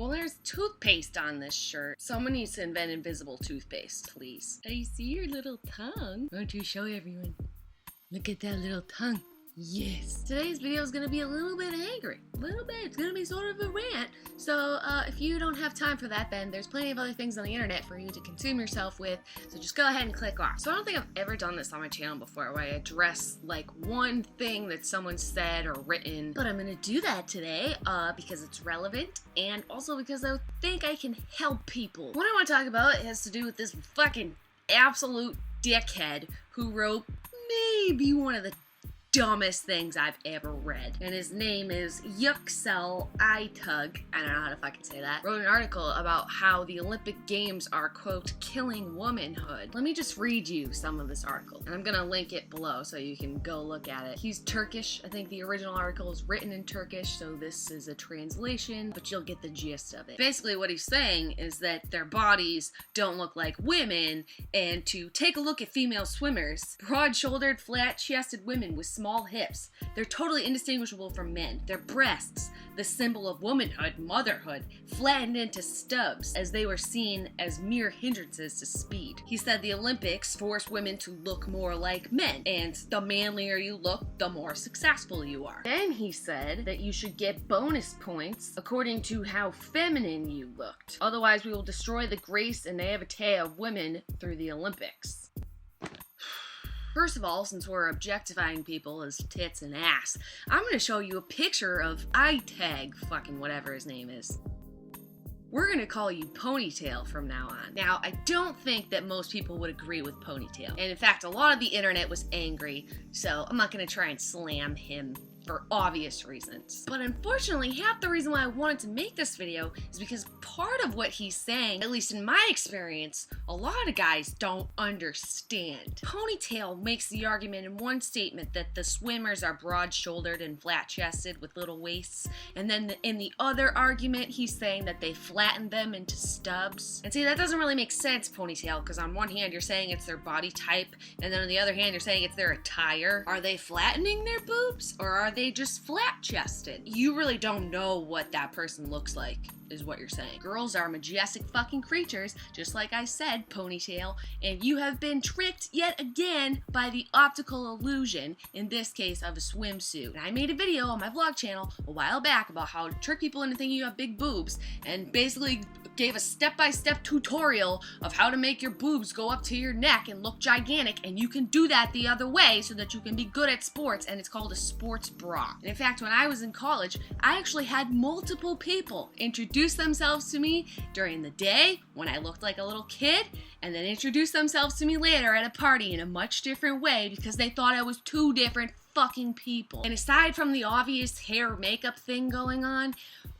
Well, there's toothpaste on this shirt. Someone needs to invent invisible toothpaste, please. I see your little tongue. Why don't you show everyone? Look at that little tongue. Yes. Today's video is gonna be a little bit angry. A little bit. It's gonna be sort of a rant. So if you don't have time for that, then there's plenty of other things on the internet for you to consume yourself with. So just go ahead and click off. So I don't think I've ever done this on my channel before, where I address like one thing that someone said or written. But I'm gonna do that today because it's relevant and also because I think I can help people. What I want to talk about has to do with this fucking absolute dickhead who wrote maybe one of the dumbest things I've ever read. And his name is Yuxel Itug. I don't know how to fucking say that. Wrote an article about how the Olympic Games are, quote, killing womanhood. Let me just read you some of this article. And I'm gonna link it below so you can go look at it. He's Turkish. I think the original article is written in Turkish, so this is a translation, but you'll get the gist of it. Basically what he's saying is that their bodies don't look like women, and to take a look at female swimmers, broad-shouldered, flat-chested women with small hips. They're totally indistinguishable from men. Their breasts, the symbol of womanhood, motherhood, flattened into stubs as they were seen as mere hindrances to speed. He said the Olympics forced women to look more like men, and the manlier you look, the more successful you are. Then he said that you should get bonus points according to how feminine you looked. Otherwise, we will destroy the grace and naivete of women through the Olympics. First of all, since we're objectifying people as tits and ass, I'm gonna show you a picture of iTag, fucking whatever his name is. We're gonna call you Ponytail from now on. Now, I don't think that most people would agree with Ponytail. And in fact, a lot of the internet was angry, so I'm not gonna try and slam him for obvious reasons. But unfortunately, half the reason why I wanted to make this video is because part of what he's saying, at least in my experience, a lot of guys don't understand. Ponytail makes the argument in one statement that the swimmers are broad-shouldered and flat-chested with little waists, and then in the other argument, he's saying that they flatten them into stubs. And see, that doesn't really make sense, Ponytail, because on one hand, you're saying it's their body type, and then on the other hand, you're saying it's their attire. Are they flattening their boobs, or are they just flat-chested? You really don't know what that person looks like, is what you're saying. Girls are majestic fucking creatures, just like I said, Ponytail, and you have been tricked yet again by the optical illusion, in this case of a swimsuit. And I made a video on my vlog channel a while back about how to trick people into thinking you have big boobs, and basically gave a step-by-step tutorial of how to make your boobs go up to your neck and look gigantic, and you can do that the other way so that you can be good at sports, and it's called a sports bra. And in fact, when I was in college, I actually had multiple people introduce themselves to me during the day when I looked like a little kid, and then introduce themselves to me later at a party in a much different way because they thought I was two different fucking people. And aside from the obvious hair makeup thing going on,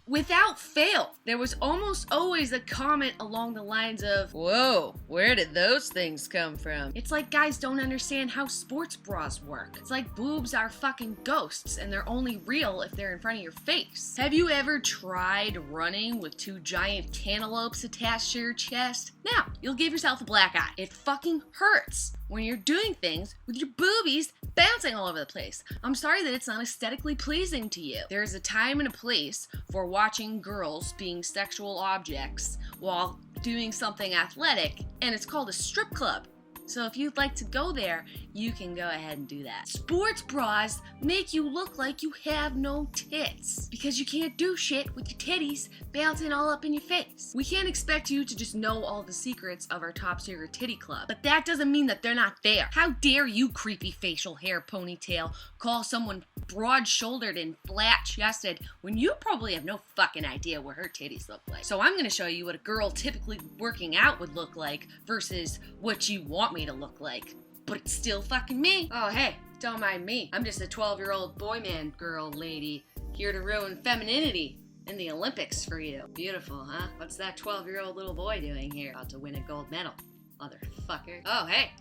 without fail, there was almost always a comment along the lines of, "Whoa, where did those things come from?" It's like guys don't understand how sports bras work. It's like boobs are fucking ghosts and they're only real if they're in front of your face. Have you ever tried running with two giant cantaloupes attached to your chest? Now, you'll give yourself a black eye. It fucking hurts when you're doing things with your boobies bouncing all over the place. I'm sorry that it's not aesthetically pleasing to you. There is a time and a place for watching girls being sexual objects while doing something athletic, and it's called a strip club. So if you'd like to go there, you can go ahead and do that. Sports bras make you look like you have no tits because you can't do shit with your titties bouncing all up in your face. We can't expect you to just know all the secrets of our top secret titty club, but that doesn't mean that they're not there. How dare you, creepy facial hair Ponytail, call someone broad-shouldered and flat-chested when you probably have no fucking idea what her titties look like. So I'm gonna show you what a girl typically working out would look like versus what you want me to look like. But it's still fucking me. Oh hey, don't mind me. I'm just a 12-year-old boy man girl lady here to ruin femininity in the Olympics for you. Beautiful, huh? What's that 12-year-old little boy doing here? About to win a gold medal, motherfucker. Oh hey,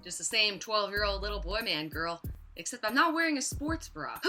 just the same 12-year-old little boy man girl, except I'm not wearing a sports bra.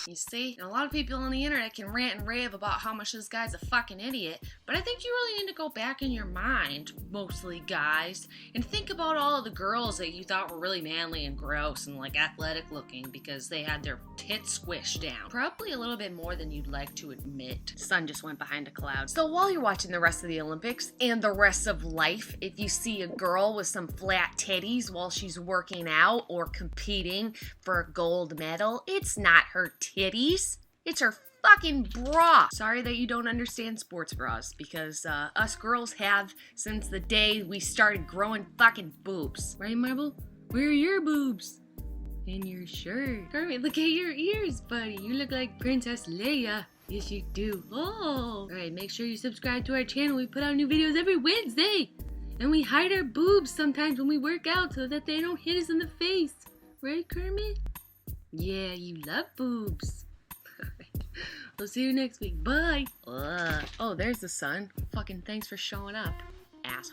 You see, a lot of people on the internet can rant and rave about how much this guy's a fucking idiot, but I think you really need to go back in your mind, mostly guys, and think about all of the girls that you thought were really manly and gross and like athletic looking because they had their tits squished down. Probably a little bit more than you'd like to admit. Sun just went behind a cloud. So while you're watching the rest of the Olympics and the rest of life, if you see a girl with some flat titties while she's working out or competing for a gold medal, it's not her titties, it's her fucking bra. Sorry that you don't understand sports bras, because us girls have since the day we started growing fucking boobs. Right, Marble? Where are your boobs? In your shirt. Kermit, look at your ears, buddy. You look like Princess Leia. Yes, you do. Oh. Alright, make sure you subscribe to our channel. We put out new videos every Wednesday. And we hide our boobs sometimes when we work out so that they don't hit us in the face. Right, Kermit? Yeah, you love boobs. Alright. We'll see you next week. Bye. Oh, there's the sun. Fucking thanks for showing up, asshole.